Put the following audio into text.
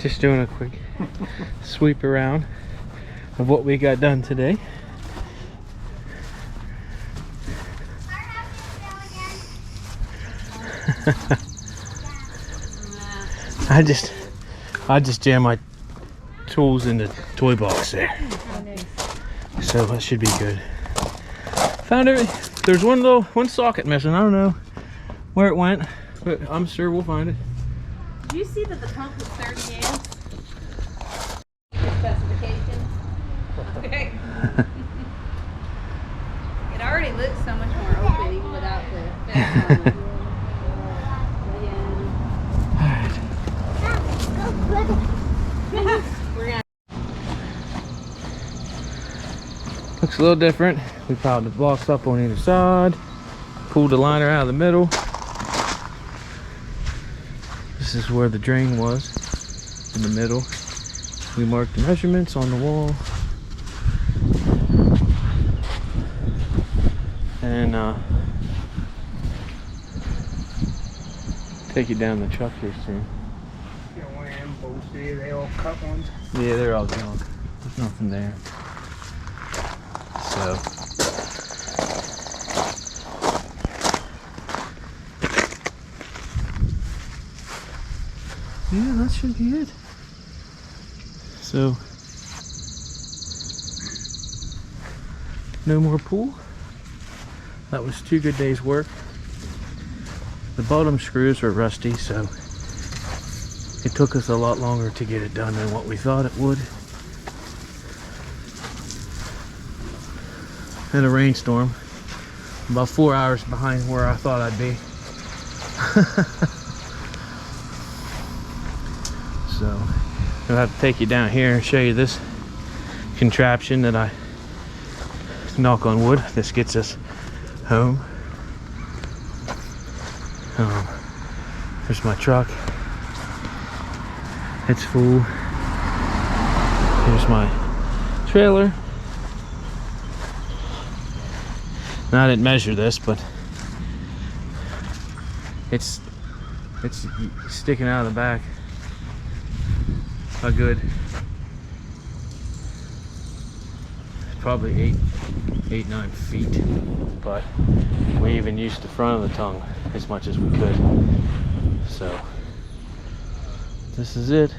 Just doing a quick sweep around of what we got done today. I just jammed my tools in the toy box there, so that should be good. Found it. There's one socket missing. I don't know where it went, but I'm sure we'll find it. Did you see that the pump was 30 amps? Specifications. Okay. It already looks so much more open even without the vest on it. Looks a little different. We piled the blocks up on either side, pulled the liner out of the middle. This is where the drain was, in the middle. We marked the measurements on the wall. And take it down the truck here soon. They all cut ones. Yeah, they're all junk. There's nothing there. So yeah, that should be it. So no more pool. That was 2 good days work. The bottom screws were rusty, so it took us a lot longer to get it done than what we thought it would. And a rainstorm. About 4 hours behind where I thought I'd be. So I'll have to take you down here and show you this contraption that I, knock on wood, this gets us home. There's my truck. It's full. Here's my trailer. Now I didn't measure this, but it's sticking out of the back. A good, probably 8-9 feet, but we even used the front of the tongue as much as we could. So this is it.